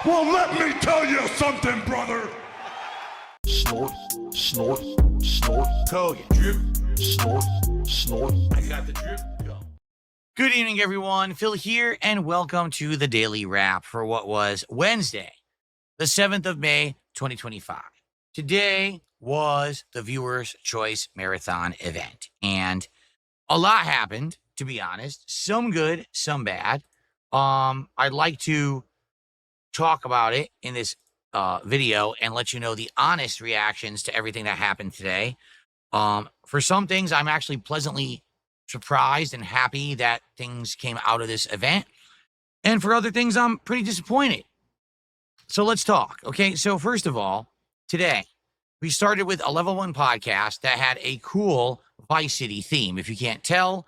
Well, let me tell you something, brother. Snort, snort, snort. Kogan. Drip. Snort, snort. I got the drip. Go. Good evening, everyone. Phil here, and welcome to the Daily Wrap for what was Wednesday, the 7th of May, 2025. Today was the Viewer's Choice Marathon event, and a lot happened, to be honest. Some good, some bad. I'd like to talk about it in this video and let you know the honest reactions to everything that happened today. For some things, I'm actually pleasantly surprised and happy that things came out of this event. And for other things, I'm pretty disappointed. So let's talk. Okay, so first of all, today, we started with a level 1 podcast that had a cool Vice City theme. If you can't tell,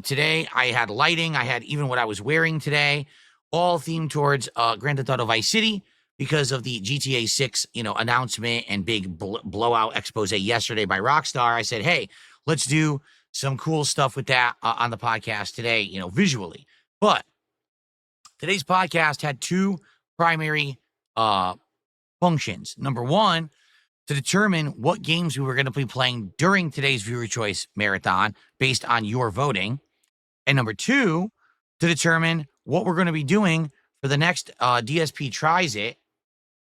today I had lighting. I had even what I was wearing today, all themed towards Grand Theft Auto Vice City because of the GTA 6, announcement and big blowout expose yesterday by Rockstar. I said, hey, let's do some cool stuff with that on the podcast today, visually. But today's podcast had two primary functions. Number one, to determine what games we were going to be playing during today's Viewer Choice Marathon based on your voting. And number two, to determine what we're going to be doing for the next DSP Tries It,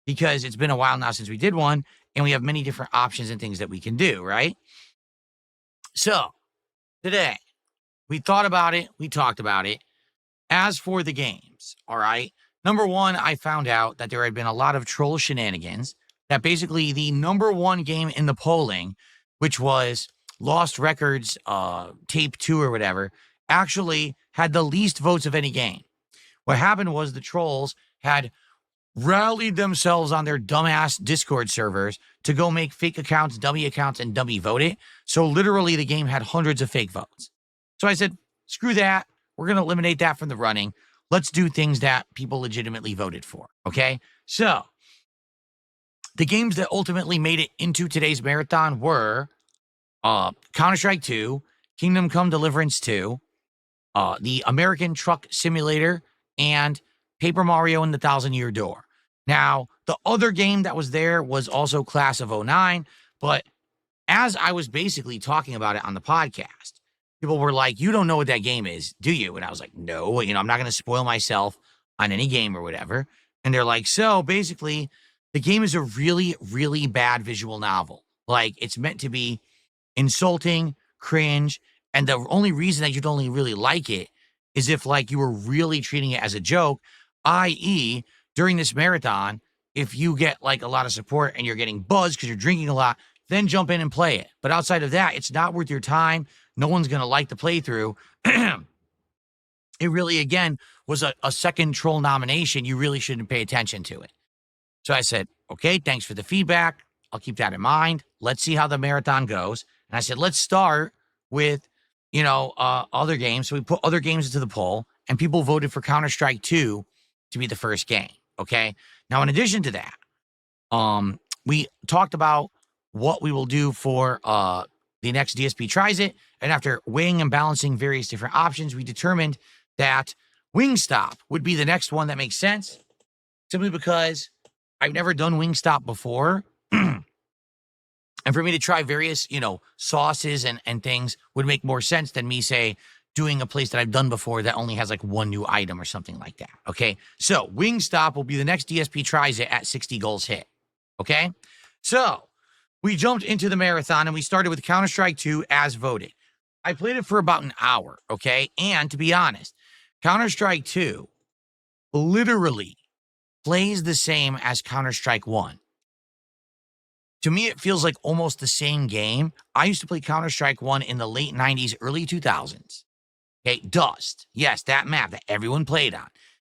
because it's been a while now since we did one, and we have many different options and things that we can do, right? So, today, we thought about it, we talked about it. As for the games, all right, number one, I found out that there had been a lot of troll shenanigans, that basically the number one game in the polling, which was Lost Records Tape 2 or whatever, actually had the least votes of any game. What happened was the trolls had rallied themselves on their dumbass Discord servers to go make fake accounts, dummy accounts, and dummy vote it. So literally the game had hundreds of fake votes. So I said, screw that. We're going to eliminate that from the running. Let's do things that people legitimately voted for. Okay. So the games that ultimately made it into today's marathon were Counter-Strike 2, Kingdom Come Deliverance 2, the American Truck Simulator, and Paper Mario and the Thousand Year Door. Now, the other game that was there was also Class of 09, but as I was basically talking about it on the podcast, people were like, you don't know what that game is, do you? And I was like, no, I'm not going to spoil myself on any game or whatever. And they're like, so basically, the game is a really, really bad visual novel. Like, it's meant to be insulting, cringe, and the only reason that you'd only really like it is if, like, you were really treating it as a joke, i.e., during this marathon, if you get, like, a lot of support and you're getting buzzed because you're drinking a lot, then jump in and play it. But outside of that, it's not worth your time. No one's going to like the playthrough. It really, again, was a second troll nomination. You really shouldn't pay attention to it. So I said, okay, thanks for the feedback. I'll keep that in mind. Let's see how the marathon goes. And I said, let's start with, other games. So we put other games into the poll, and people voted for Counter-Strike 2 to be the first game. Okay. Now, in addition to that, we talked about what we will do for the next DSP Tries It. And after weighing and balancing various different options, we determined that Wingstop would be the next one that makes sense, simply because I've never done Wingstop before. And for me to try various, sauces and things would make more sense than me, say, doing a place that I've done before that only has like one new item or something like that. Okay. So Wingstop will be the next DSP Tries It at 60 goals hit. Okay. So we jumped into the marathon and we started with Counter-Strike 2 as voted. I played it for about an hour. Okay. And to be honest, Counter-Strike 2 literally plays the same as Counter-Strike 1. To me, it feels like almost the same game. I used to play Counter-Strike 1 in the late 90s, early 2000s. Okay, Dust. Yes, that map that everyone played on.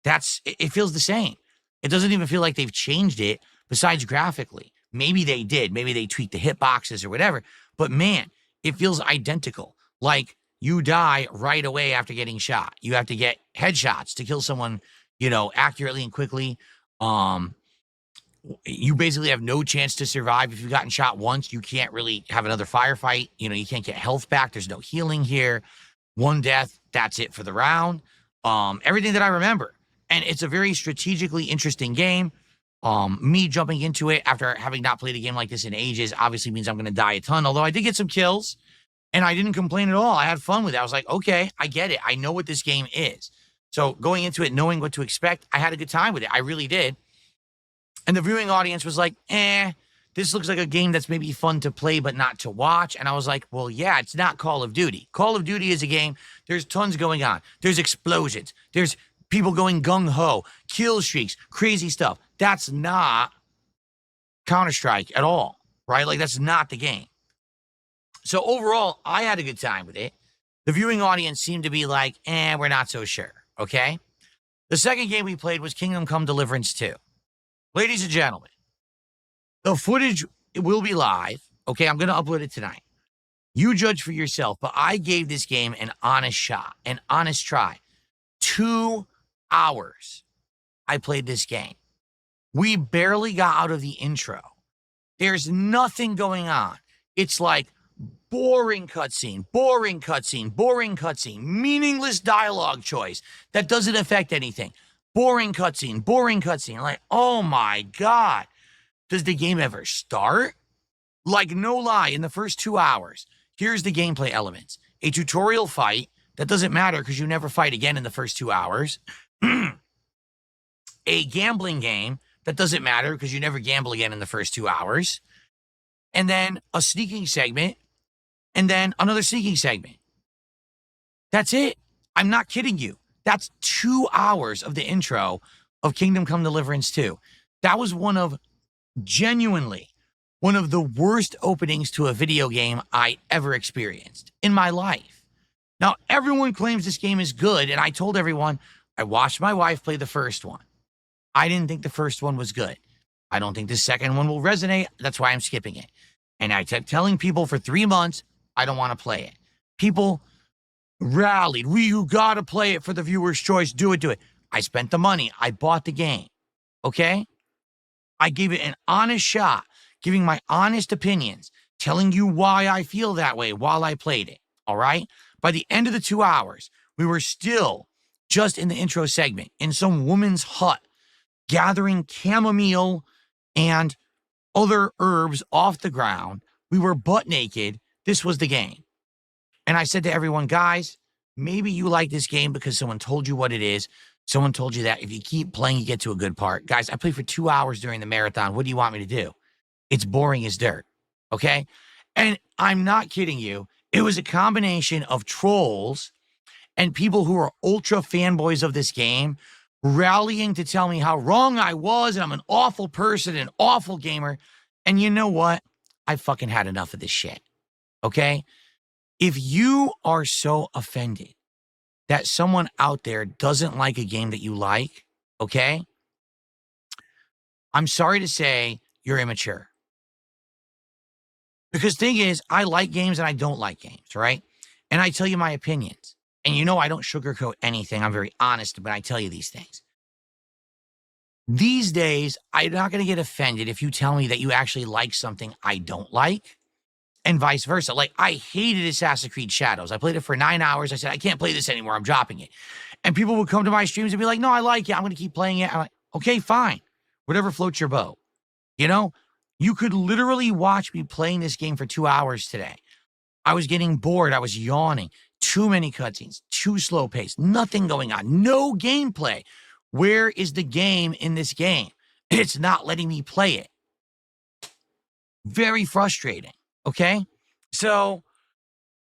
It feels the same. It doesn't even feel like they've changed it besides graphically. Maybe they did. Maybe they tweaked the hitboxes or whatever. But man, it feels identical. Like you die right away after getting shot. You have to get headshots to kill someone, accurately and quickly. You basically have no chance to survive. If you've gotten shot once, you can't really have another firefight. You can't get health back. There's no healing here. One death, that's it for the round. Everything that I remember. And it's a very strategically interesting game. Me jumping into it after having not played a game like this in ages obviously means I'm going to die a ton. Although I did get some kills and I didn't complain at all. I had fun with it. I was like, okay, I get it. I know what this game is. So going into it, knowing what to expect, I had a good time with it. I really did. And the viewing audience was like, this looks like a game that's maybe fun to play, but not to watch. And I was like, well, yeah, it's not Call of Duty. Call of Duty is a game. There's tons going on. There's explosions. There's people going gung-ho, kill streaks, crazy stuff. That's not Counter-Strike at all, right? Like, that's not the game. So overall, I had a good time with it. The viewing audience seemed to be like, we're not so sure, okay? The second game we played was Kingdom Come Deliverance 2. Ladies and gentlemen, the footage will be live. Okay, I'm going to upload it tonight. You judge for yourself, but I gave this game an honest shot, an honest try. 2 hours I played this game. We barely got out of the intro. There's nothing going on. It's like boring cutscene, boring cutscene, boring cutscene, meaningless dialogue choice that doesn't affect anything. Boring cutscene, boring cutscene. Like, oh my God. Does the game ever start? Like, no lie, in the first 2 hours, here's the gameplay elements. A tutorial fight that doesn't matter because you never fight again in the first 2 hours. A gambling game that doesn't matter because you never gamble again in the first 2 hours. And then a sneaking segment. And then another sneaking segment. That's it. I'm not kidding you. That's 2 hours of the intro of Kingdom Come Deliverance 2. That was genuinely one of the worst openings to a video game I ever experienced in my life. Now, everyone claims this game is good, and I told everyone, I watched my wife play the first one. I didn't think the first one was good. I don't think the second one will resonate. That's why I'm skipping it. And I kept telling people for 3 months, I don't want to play it. People rallied. You got to play it for the viewer's choice. Do it. I spent the money. I bought the game. Okay? I gave it an honest shot, giving my honest opinions, telling you why I feel that way while I played it. All right? By the end of the 2 hours, we were still just in the intro segment in some woman's hut, gathering chamomile and other herbs off the ground. We were butt naked. This was the game. And I said to everyone, guys, maybe you like this game because someone told you what it is. Someone told you that if you keep playing, you get to a good part. Guys, I played for 2 hours during the marathon. What do you want me to do? It's boring as dirt. Okay? And I'm not kidding you. It was a combination of trolls and people who are ultra fanboys of this game rallying to tell me how wrong I was and I'm an awful person, an awful gamer. And you know what? I fucking had enough of this shit. Okay? If you are so offended that someone out there doesn't like a game that you like, okay? I'm sorry to say you're immature. Because thing is, I like games and I don't like games, right? And I tell you my opinions. And you know I don't sugarcoat anything. I'm very honest when I tell you these things. These days, I'm not going to get offended if you tell me that you actually like something I don't like. And vice versa. Like, I hated Assassin's Creed Shadows. I played it for 9 hours. I said, I can't play this anymore. I'm dropping it. And people would come to my streams and be like, no, I like it. I'm going to keep playing it. I'm like, okay, fine. Whatever floats your boat. You know, you could literally watch me playing this game for 2 hours today. I was getting bored. I was yawning. Too many cutscenes. Too slow pace. Nothing going on. No gameplay. Where is the game in this game? It's not letting me play it. Very frustrating. Okay? So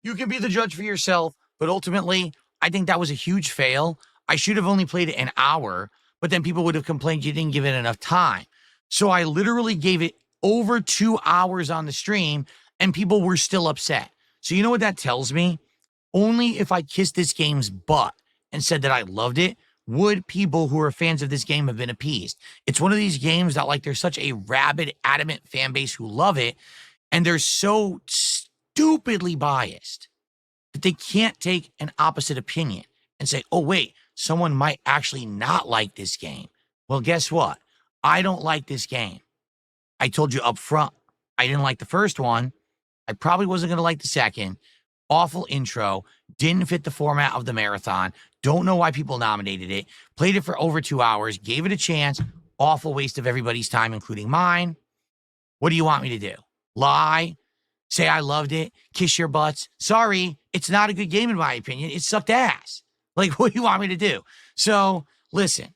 you can be the judge for yourself, but ultimately, I think that was a huge fail. I should have only played it an hour, but then people would have complained you didn't give it enough time. So I literally gave it over 2 hours on the stream, and people were still upset. So you know what that tells me? Only if I kissed this game's butt and said that I loved it, would people who are fans of this game have been appeased. It's one of these games that, like, there's such a rabid, adamant fan base who love it, and they're so stupidly biased that they can't take an opposite opinion and say, oh, wait, someone might actually not like this game. Well, guess what? I don't like this game. I told you up front, I didn't like the first one. I probably wasn't going to like the second. awful intro, didn't fit the format of the marathon, don't know why people nominated it, played it for over 2 hours, gave it a chance, awful waste of everybody's time, including mine. What do you want me to do? Lie? Say I loved it? Kiss your butts? Sorry, it's not a good game in my opinion. It sucked ass. Like, what do you want me to do? So, listen,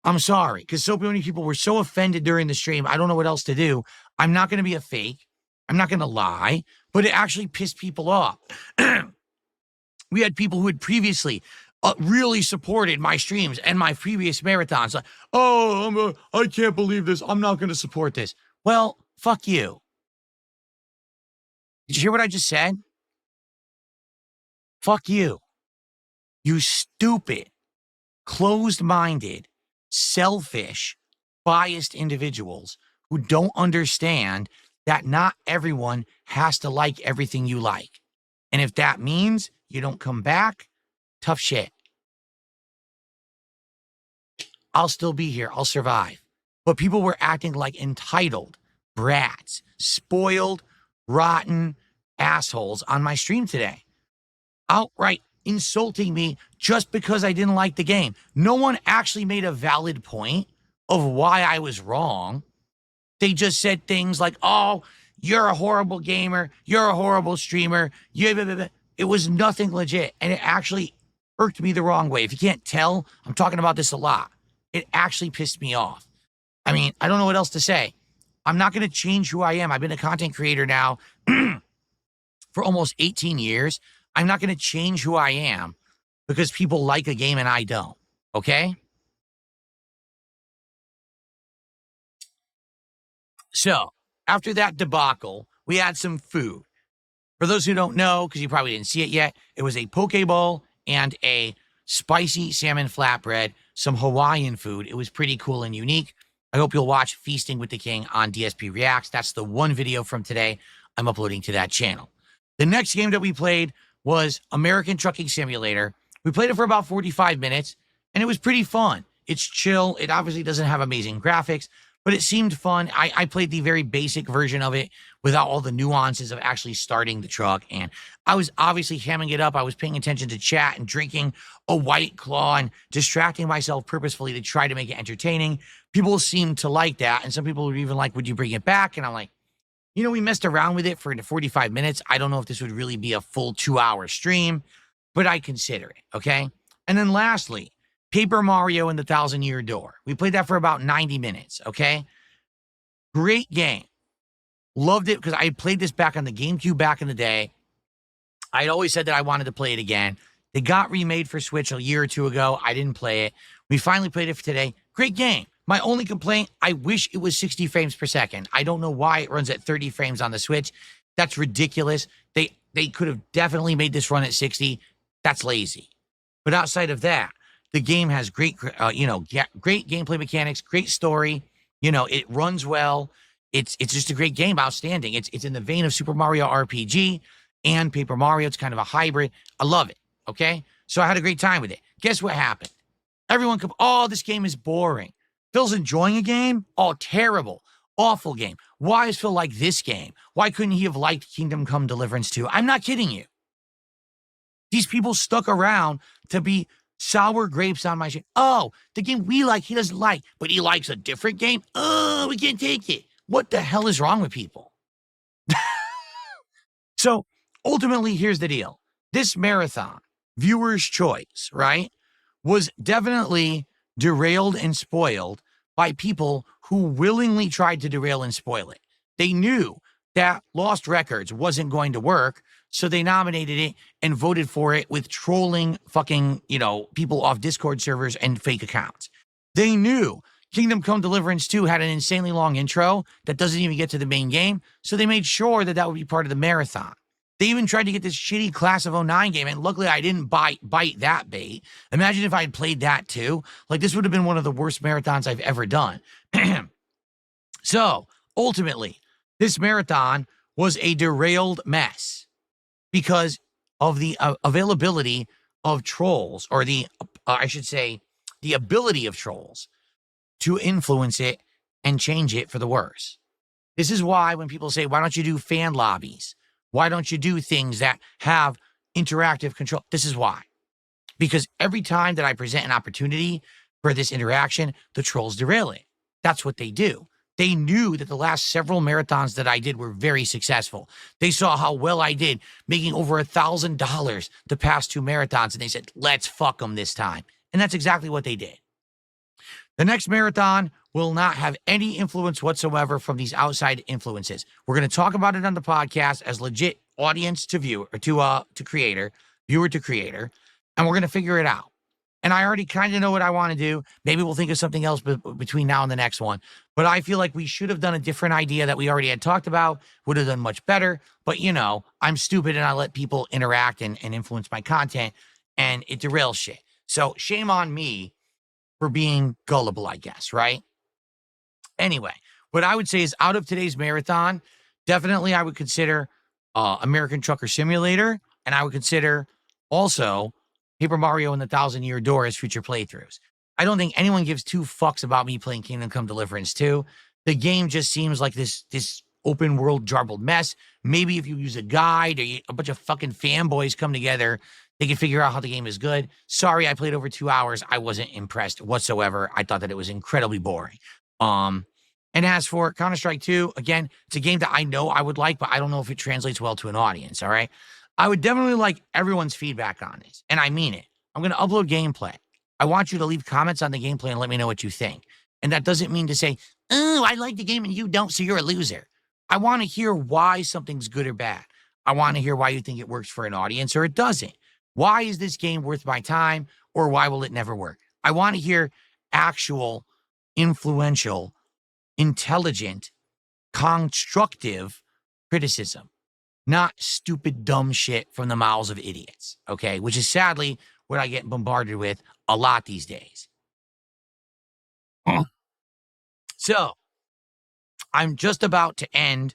I'm sorry, because so many people were so offended during the stream. I don't know what else to do. I'm not going to be a fake. I'm not going to lie, but it actually pissed people off. We had people who had previously really supported my streams and my previous marathons. Like, oh, I can't believe this. I'm not going to support this. Well, fuck you. Did you hear what I just said? Fuck you. You stupid, closed-minded, selfish, biased individuals who don't understand that not everyone has to like everything you like. And if that means you don't come back, tough shit. I'll still be here. I'll survive. But people were acting like entitled brats, spoiled, rotten assholes on my stream today. Outright insulting me just because I didn't like the game. No one actually made a valid point of why I was wrong. They just said things like, oh, you're a horrible gamer. You're a horrible streamer. It was nothing legit. And it actually irked me the wrong way. If you can't tell, I'm talking about this a lot. It actually pissed me off. I mean, I don't know what else to say. I'm not going to change who I am. I've been a content creator now for almost 18 years. I'm not going to change who I am because people like a game and I don't. Okay? So, after that debacle, we had some food. For those who don't know, because you probably didn't see it yet, it was a poke bowl and a spicy salmon flatbread, some Hawaiian food. It was pretty cool and unique. I hope you'll watch Feasting with the King on DSP Reacts. That's the one video from today I'm uploading to that channel. The next game that we played was American Trucking Simulator. We played it for about 45 minutes, and it was pretty fun. It's chill. It obviously doesn't have amazing graphics, but it seemed fun. I played the very basic version of it without all the nuances of actually starting the truck, and I was obviously hamming it up. I was paying attention to chat and drinking a White Claw and distracting myself purposefully to try to make it entertaining. People seemed to like that, and some people were even like, would you bring it back? And I'm like, you know, we messed around with it for 45 minutes. I don't know if this would really be a full 2-hour stream, but I consider it, okay? And then lastly, Paper Mario and the Thousand-Year Door. We played that for about 90 minutes, okay? Great game. Loved it because I had played this back on the GameCube back in the day. I had always said that I wanted to play it again. It got remade for Switch a year or two ago. I didn't play it. We finally played it for today. Great game. My only complaint, I wish it was 60 frames per second. I don't know why it runs at 30 frames on the Switch. That's ridiculous. They could have definitely made this run at 60. That's lazy. But outside of that, the game has great, great gameplay mechanics, great story. You know, it runs well. It's just a great game, outstanding. It's in the vein of Super Mario RPG and Paper Mario. It's kind of a hybrid. I love it, okay? So I had a great time with it. Guess what happened? Everyone oh, this game is boring. Phil's enjoying a game? Oh, terrible. Awful game. Why is Phil like this game? Why couldn't he have liked Kingdom Come Deliverance 2? I'm not kidding you. These people stuck around to be sour grapes on my shit. Oh, the game we like, he doesn't like, but he likes a different game? Oh, we can't take it. What the hell is wrong with people? So, ultimately, here's the deal. This marathon, viewer's choice, right, was definitely derailed and spoiled by people who willingly tried to derail and spoil it. They knew that Lost Records wasn't going to work, so they nominated it and voted for it with trolling fucking, people off Discord servers and fake accounts. They knew Kingdom Come Deliverance 2 had an insanely long intro that doesn't even get to the main game, so they made sure that would be part of the marathon. They even tried to get this shitty Class of '09 game, and luckily I didn't bite that bait. Imagine if I had played that too. Like, this would have been one of the worst marathons I've ever done. So, ultimately, this marathon was a derailed mess because of the availability of trolls, or the ability of trolls to influence it and change it for the worse. This is why when people say, why don't you do fan lobbies? Why don't you do things that have interactive control? This is why. Because every time that I present an opportunity for this interaction, the trolls derail it. That's what they do. They knew that the last several marathons that I did were very successful. They saw how well I did, making over $1,000 the past 2 marathons, and they said, let's fuck them this time. And that's exactly what they did. The next marathon will not have any influence whatsoever from these outside influences. We're going to talk about it on the podcast as legit audience to viewer, to creator, viewer to creator, and we're going to figure it out. And I already kind of know what I want to do. Maybe we'll think of something else between now and the next one. But I feel like we should have done a different idea that we already had talked about, would have done much better. But, you know, I'm stupid and I let people interact and influence my content, and it derails shit. So shame on me for being gullible, I guess, right? Anyway, what I would say is out of today's marathon, definitely I would consider American Trucker Simulator, and I would consider also Paper Mario and the Thousand Year Door as future playthroughs. I don't think anyone gives 2 fucks about me playing Kingdom Come Deliverance 2. The game just seems like this open world jarbled mess. Maybe if you use a guide or a bunch of fucking fanboys come together, they can figure out how the game is good. Sorry, I played over 2 hours. I wasn't impressed whatsoever. I thought that it was incredibly boring. And as for Counter-Strike 2, again, it's a game that I know I would like, but I don't know if it translates well to an audience, all right? I would definitely like everyone's feedback on this, and I mean it. I'm going to upload gameplay. I want you to leave comments on the gameplay and let me know what you think. And that doesn't mean to say, oh, I like the game and you don't, so you're a loser. I want to hear why something's good or bad. I want to hear why you think it works for an audience or it doesn't. Why is this game worth my time, or why will it never work? I want to hear actual, influential, intelligent, constructive criticism, not stupid, dumb shit from the mouths of idiots, okay? Which is sadly what I get bombarded with a lot these days. So, I'm just about to end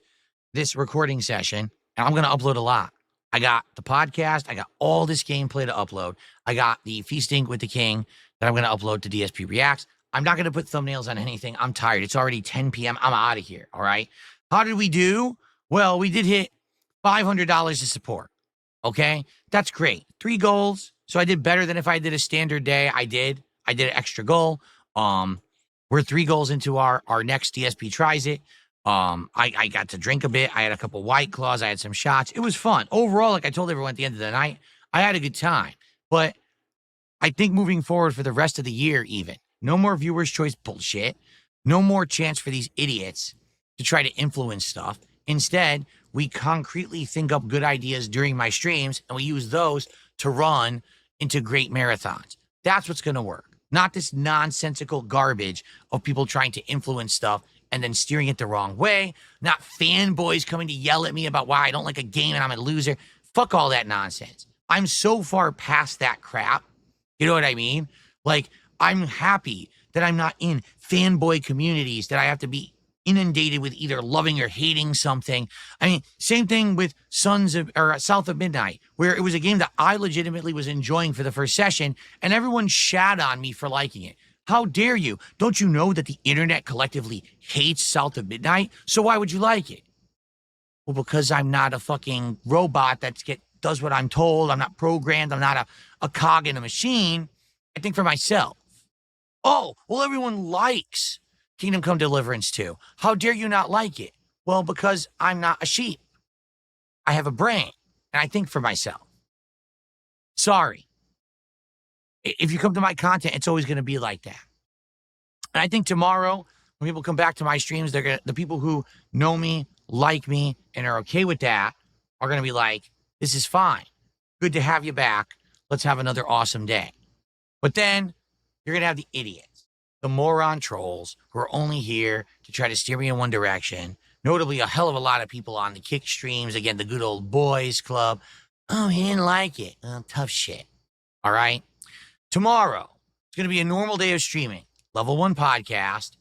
this recording session, and I'm going to upload a lot. I got the podcast. I got all this gameplay to upload. I got the Feasting with the King that I'm going to upload to DSP Reacts. I'm not going to put thumbnails on anything. I'm tired. It's already 10 p.m. I'm out of here, all right? How did we do? Well, we did hit $500 to support, okay? That's great. 3 goals. So I did better than if I did a standard day. I did an extra goal. We're 3 goals into our next DSP tries it. I got to drink a bit. I had a couple White Claws. I had some shots. It was fun. Overall, like I told everyone at the end of the night, I had a good time. But I think moving forward for the rest of the year even, no more viewer's choice bullshit. No more chance for these idiots to try to influence stuff. Instead, we concretely think up good ideas during my streams, and we use those to run into great marathons. That's what's going to work. Not this nonsensical garbage of people trying to influence stuff and then steering it the wrong way. Not fanboys coming to yell at me about why I don't like a game and I'm a loser. Fuck all that nonsense. I'm so far past that crap. You know what I mean? Like, I'm happy that I'm not in fanboy communities that I have to be inundated with either loving or hating something. I mean, same thing with South of Midnight, where it was a game that I legitimately was enjoying for the first session, and everyone shat on me for liking it. How dare you? Don't you know that the internet collectively hates South of Midnight? So why would you like it? Well, because I'm not a fucking robot that does what I'm told. I'm not programmed. I'm not a cog in a machine. I think for myself. Oh, well, everyone likes Kingdom Come Deliverance 2. How dare you not like it? Well, because I'm not a sheep. I have a brain, and I think for myself. Sorry. If you come to my content, it's always going to be like that. And I think tomorrow, when people come back to my streams, the people who know me, like me, and are okay with that are going to be like, this is fine. Good to have you back. Let's have another awesome day. But then you're going to have the idiots. The moron trolls who are only here to try to steer me in one direction. Notably, a hell of a lot of people on the kick streams. Again, the good old boys club. Oh, he didn't like it. Tough shit. All right? Tomorrow, it's going to be a normal day of streaming. Level 1 podcast.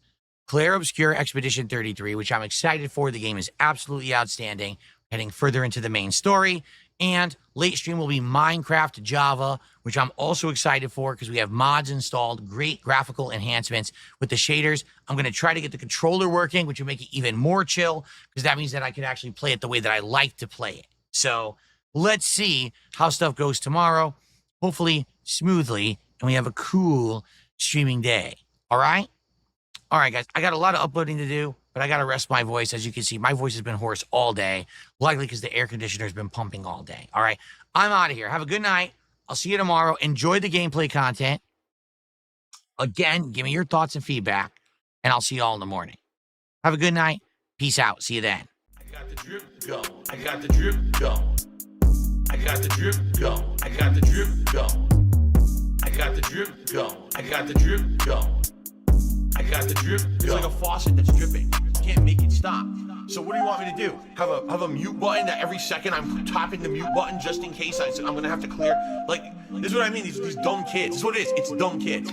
Claire Obscure Expedition 33, which I'm excited for. The game is absolutely outstanding. Heading further into the main story. And late stream will be Minecraft Java, which I'm also excited for because we have mods installed, great graphical enhancements with the shaders. I'm going to try to get the controller working, which will make it even more chill because that means that I can actually play it the way that I like to play it. So let's see how stuff goes tomorrow. Hopefully smoothly, and we have a cool streaming day. All right? All right, guys. I got a lot of uploading to do, but I got to rest my voice. As you can see, my voice has been hoarse all day, likely because the air conditioner has been pumping all day. All right? I'm out of here. Have a good night. I'll see you tomorrow. Enjoy the gameplay content. Again, give me your thoughts and feedback, and I'll see you all in the morning. Have a good night. Peace out. See you then. I got the drip going. I got the drip going. I got the drip going. I got the drip going. I got the drip going. I got the drip going. I got the drip going. It's like a faucet that's dripping. You can't make it stop. So what do you want me to do? Have a mute button that every second I'm tapping the mute button just in case I'm gonna have to clear? Like, this is what I mean. These dumb kids. This is what it is. It's dumb kids.